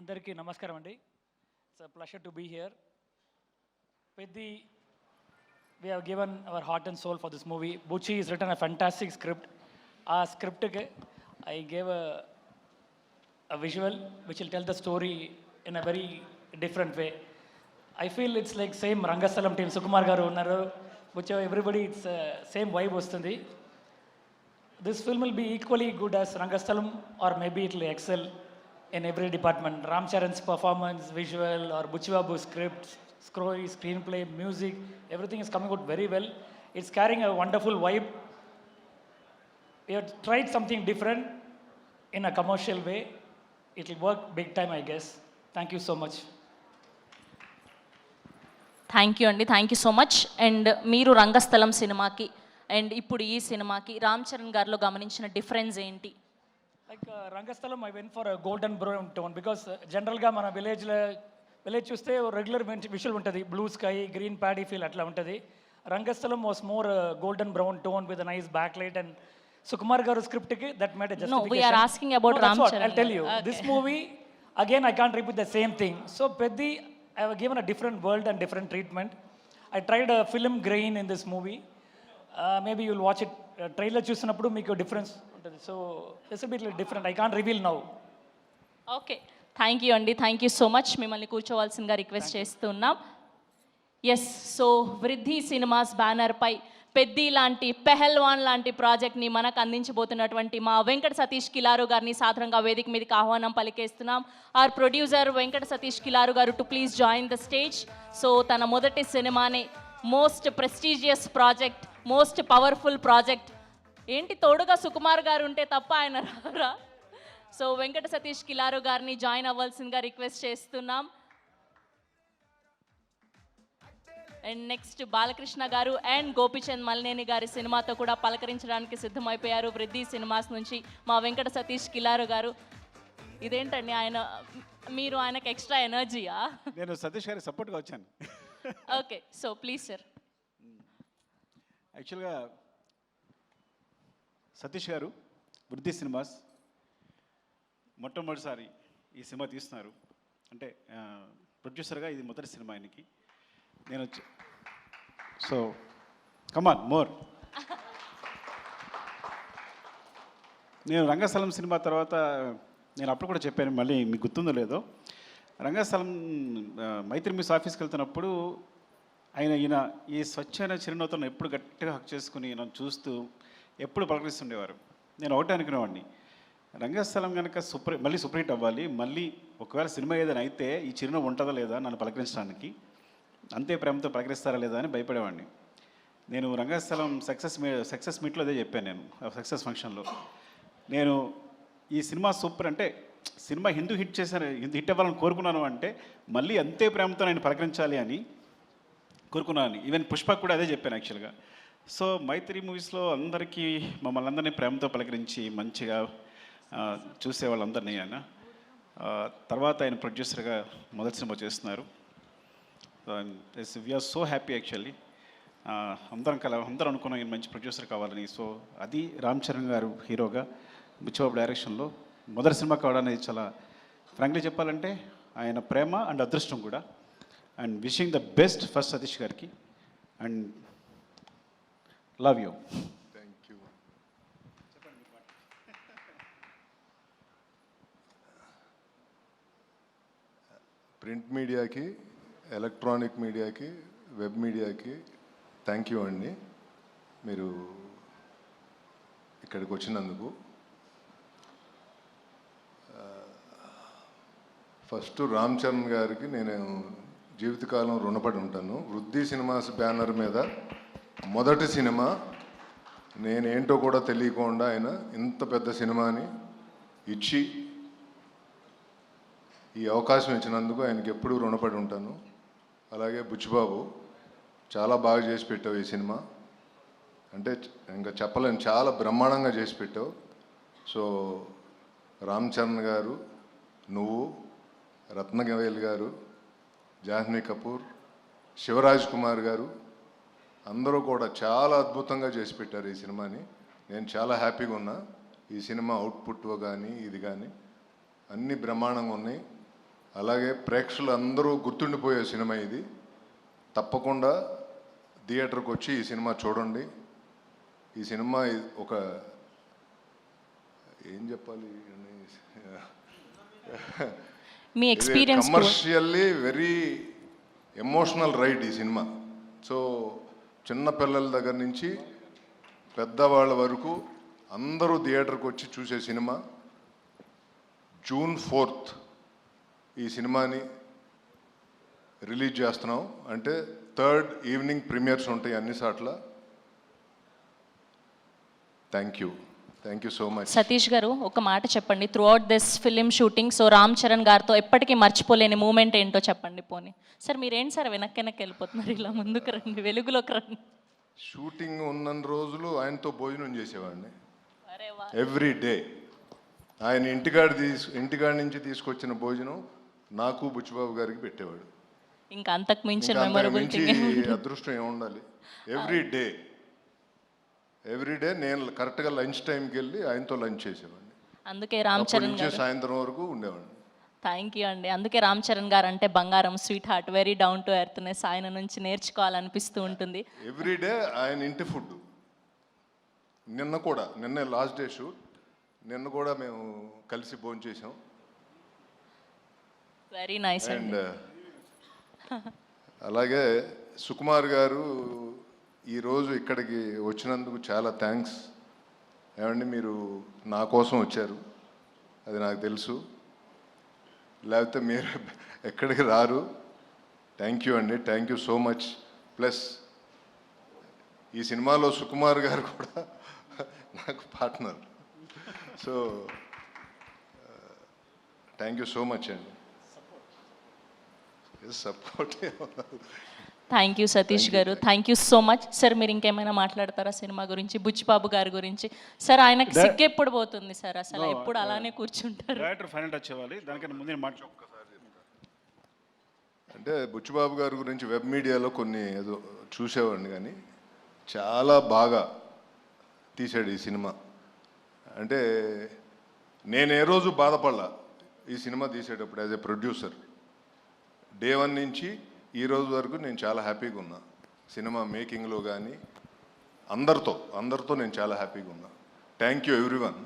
అందరికీ నమస్కారం అండి. It's a pleasure to be here. Peddi, we have given our heart and soul for this movie. Buchi has written a fantastic script. Our script I gave a visual which will tell the story in a very different way. I feel it's like same Rangastalam team, Sukumar garu unnaru, Buchi, everybody, it's same vibe vastundi. This film will be equally good as Rangastalam, or maybe it will excel in every department. Ram Charan's performance, visual, or Buchi Babu's script, story, screenplay, music, everything is coming out very well. It's carrying a wonderful vibe. We have tried something different in a commercial way. It will work big time, I guess. Thank you so much. Thank you అండి, thank you so much. And మీరు రంగస్థలం సినిమాకి and ఇప్పుడు ఈ సినిమాకి రామ్ చరణ్ గారిలో గమనించిన difference ఏంటి? Like Rangastalam, I went for a golden brown tone because generally మన విలేజ్ చూస్తే రెగ్యులర్ విజువల్ ఉంటుంది, blue sky, green paddy feel అట్లా ఉంటుంది. Rangasthalam was more golden brown tone with nice back light and Sukumar garu స్క్రిప్ట్కి that made No, we are asking about Ram Charan. I'll tell you. This movie, again, I can't repeat the same thing. So Peddi, I have given a different world and different treatment. I tried a film grain in this movie. Maybe you'll watch it. Trailer చూసినప్పుడు మీకు difference ఉంటుంది. So it's bit different. I can't reveal now. Okay, thank you అండి, thank you so much. మిమ్మల్ని కూర్చోవాల్సిందిగా request చేస్తున్నాం. Yes, so వృద్ధి cinemas బ్యానర్పై పెద్ది లాంటి పెహల్వాన్ లాంటి ప్రాజెక్ట్ని మనకు అందించబోతున్నటువంటి మా వెంకట సతీష్ కిలారు గారిని సాధారణంగా వేదిక మీదకి ఆహ్వానం పలికేస్తున్నాం. ఆర్ ప్రొడ్యూసర్ వెంకట సతీష్ కిలారు గారు to please join the stage. So తన మొదటి సినిమానే most prestigious project, most powerful project. ఏంటి తోడుగా సుకుమార్ గారు ఉంటే తప్ప ఆయన రారా? సో వెంకట సతీష్ కిలారు గారిని జాయిన్ అవ్వాల్సిందిగా రిక్వెస్ట్ చేస్తున్నాం. అండ్ నెక్స్ట్ బాలకృష్ణ గారు అండ్ గోపిచంద్ మల్నేని గారి సినిమాతో కూడా పలకరించడానికి సిద్ధమైపోయారు వృద్ధి సినిమాస్ నుంచి మా వెంకట సతీష్ కిలారు గారు. ఇదేంటండి మీరు ఆయనకు ఎక్స్ట్రా ఎనర్జీయా? నేను సతీష్ గారికి సపోర్ట్గా వచ్చాను. Okay, so please sir. యాక్చువల్గా సతీష్ గారు వృద్ధి సినిమాస్ మొట్టమొదటిసారి ఈ సినిమా తీస్తున్నారు. అంటే ప్రొడ్యూసర్గా ఇది మొదటి సినిమా ఆయనకి. నేను సో కమాన్ మోర్. నేను రంగస్థలం సినిమా తర్వాత నేను అప్పుడు కూడా చెప్పాను, మళ్ళీ మీకు గుర్తుందో లేదో, రంగస్థలం మైత్రి మిస్ ఆఫీస్కి వెళ్తున్నప్పుడు ఈయన ఈ స్వచ్ఛమైన చిరునవ్వుతో ఎప్పుడు గట్టిగా హక్ చేసుకుని నన్ను చూస్తూ ఎప్పుడు పలకరిస్తుండేవారు. నేను ఒకటే అనుకునేవాడిని, రంగస్థలం కనుక మళ్ళీ సూపర్ హిట్ అవ్వాలి, మళ్ళీ ఒకవేళ సినిమా ఏదైనా అయితే ఈ చిరునవ్వు ఉంటుందా లేదా నన్ను పలకరించడానికి, అంతే ప్రేమతో పలకరిస్తారా లేదా అని భయపడేవాడిని. నేను రంగస్థలం సక్సెస్ మీట్లో అదే చెప్పాను. నేను సక్సెస్ ఫంక్షన్లో నేను ఈ సినిమా సూపర్ అంటే సినిమా హిందూ హిట్ అవ్వాలని కోరుకున్నాను, అంటే మళ్ళీ అంతే ప్రేమతో నేను పలకరించాలి అని కోరుకున్నాను. ఈవెన్ పుష్పకు కూడా అదే చెప్పాను యాక్చువల్గా. సో మైత్రి మూవీస్లో అందరికీ మమ్మల్ని అందరినీ ప్రేమతో పలకరించి మంచిగా చూసేవాళ్ళందరినీ ఆయన. తర్వాత ఆయన ప్రొడ్యూసర్గా మొదటి సినిమా చేస్తున్నారు. We're so happy actually. అందరం అనుకున్నాం ఈయన మంచి ప్రొడ్యూసర్ కావాలని. సో అది రామ్ చరణ్ గారు హీరోగా బుచ్చిబాబు డైరెక్షన్లో మొదటి సినిమా కావడానికి చాలా ఫ్రాంక్లీ చెప్పాలంటే ఆయన ప్రేమ అండ్ అదృష్టం కూడా. And wishing the best first Satish గారికి and love you. Thank you. Print మీడియాకి, ఎలక్ట్రానిక్ మీడియాకి, వెబ్ మీడియాకి థ్యాంక్ యూ అండి, మీరు ఇక్కడికి వచ్చినందుకు. ఫస్ట్ రామ్ చరణ్ గారికి నేను జీవితకాలం రుణపడి ఉంటాను. వృద్ధి సినిమాస్ బ్యానర్ మీద మొదటి సినిమా, నేనేంటో కూడా తెలియకుండా ఆయన ఇంత పెద్ద సినిమాని ఇచ్చి ఈ అవకాశం ఇచ్చినందుకు ఆయనకి ఎప్పుడూ రుణపడి ఉంటాను. అలాగే బుచ్చిబాబు చాలా బాగా చేసి పెట్టావు ఈ సినిమా, అంటే ఇంకా చెప్పలేను, చాలా బ్రహ్మాండంగా చేసి పెట్టావు. సో రామ్ చరణ్ గారు, నువ్వు, రత్నగవేల్ గారు, జాహ్నవి కపూర్, శివరాజ్ కుమార్ గారు అందరూ కూడా చాలా అద్భుతంగా చేసి పెట్టారు ఈ సినిమాని. నేను చాలా హ్యాపీగా ఉన్నా. ఈ సినిమా అవుట్పుట్ కానీ ఇది కానీ అన్నీ బ్రహ్మాండంగా ఉన్నాయి. అలాగే ప్రేక్షకులు అందరూ గుర్తుండిపోయే సినిమా ఇది. తప్పకుండా థియేటర్కి వచ్చి ఈ సినిమా చూడండి. ఈ సినిమా ఒక ఏం చెప్పాలి, మీ experience commercially very emotional ride ఈ సినిమా. సో చిన్న పిల్లల దగ్గర నుంచి పెద్దవాళ్ళ వరకు అందరూ థియేటర్కి వచ్చి చూసే సినిమా. June 4th ఈ సినిమాని రిలీజ్ చేస్తున్నాం. అంటే 3rd ఈవినింగ్ ప్రీమియర్స్ ఉంటాయి అన్ని సార్ల. Thank you so much. Satish గారు ఒక మాట చెప్పండి, through out this film shooting so Ram Charan గారితో ఎప్పటికీ మర్చిపోలేని మూమెంట్ ఏంటో చెప్పండి. పోనీ సార్ మీరేంటి సార్ వెనక్కి వెళ్ళిపోతున్నారు, ఇలా ముందుకు రండి, వెలుగులోకి రండి. షూటింగ్ ఉన్న రోజులు ఆయనతో భోజనం చేసేవాడిని అరే వా. Every day. ఆయన ఇంటికాడి నుంచి తీసుకొచ్చిన భోజనం నాకు బుచ్చిబాబు గారికి పెట్టేవాడు. ఇంకా అంతకు మించిన ఇంకా అంతకు మెమొరబుల్ మించి అదృష్టం ఏముండాలి. ఎవ్రీ డే నేను కరెక్ట్గా లంచ్ టైంకి వెళ్ళి ఆయనతో లంచ్ చేసేవాడిని. అందుకే రామ్ చరణ్ నుంచి గారు, సాయంత్రం వరకు ఉండేవాడిని. థ్యాంక్ యూ అండి. అందుకే రామ్ చరణ్ గారు అంటే బంగారం, sweet heart, very down to earthness, ఆయన నుంచి నేర్చుకోవాలనిపిస్తూ ఉంటుంది. ఎవ్రీ డే ఆయన ఇంటి ఫుడ్. నిన్నే లాస్ట్ డే షూట్, నిన్న కూడా మేము కలిసి భోంచేసాం. వెరీ నైస్ అండ్ అండి. అలాగే సుకుమార్ గారు ఈరోజు ఇక్కడికి వచ్చినందుకు చాలా థ్యాంక్స్. ఏమండి మీరు నా కోసం వచ్చారు, అది నాకు తెలుసు, లేకపోతే మీరు ఎక్కడికి రారు. థ్యాంక్ యూ అండి, thank you so much. Plus ఈ సినిమాలో సుకుమార్ గారు కూడా నాకు partner. So thank you so much అండి. సపోర్ట్ థ్యాంక్ యూ సతీష్ గారు, thank you so much. Sir మీరు ఇంకేమైనా మాట్లాడతారా సినిమా గురించి, బుచ్చిబాబు గారి గురించి? సార్ ఆయనకి సిగ్గు ఎప్పుడు పోతుంది సార్, అసలు ఎప్పుడు అలానే కూర్చుంటారు? డైరెక్టర్ ఫైనల్ టచ్ ఇవ్వాలి, దానికన్నా ముందు మాట్లాడు. అంటే బుచ్చిబాబు గారి గురించి వెబ్ మీడియాలో కొన్ని ఏదో చూసేవాడిని, కానీ చాలా బాగా తీశాడు ఈ సినిమా. అంటే నేను ఏ రోజు బాధపడలా ఈ సినిమా తీసేటప్పుడు. యాజ్ ఎ ప్రొడ్యూసర్ డే 1 నుంచి ఈ రోజు వరకు నేను చాలా హ్యాపీగా ఉన్నా. సినిమా మేకింగ్లో కానీ అందరితో నేను చాలా హ్యాపీగా ఉన్నా. Thank you everyone.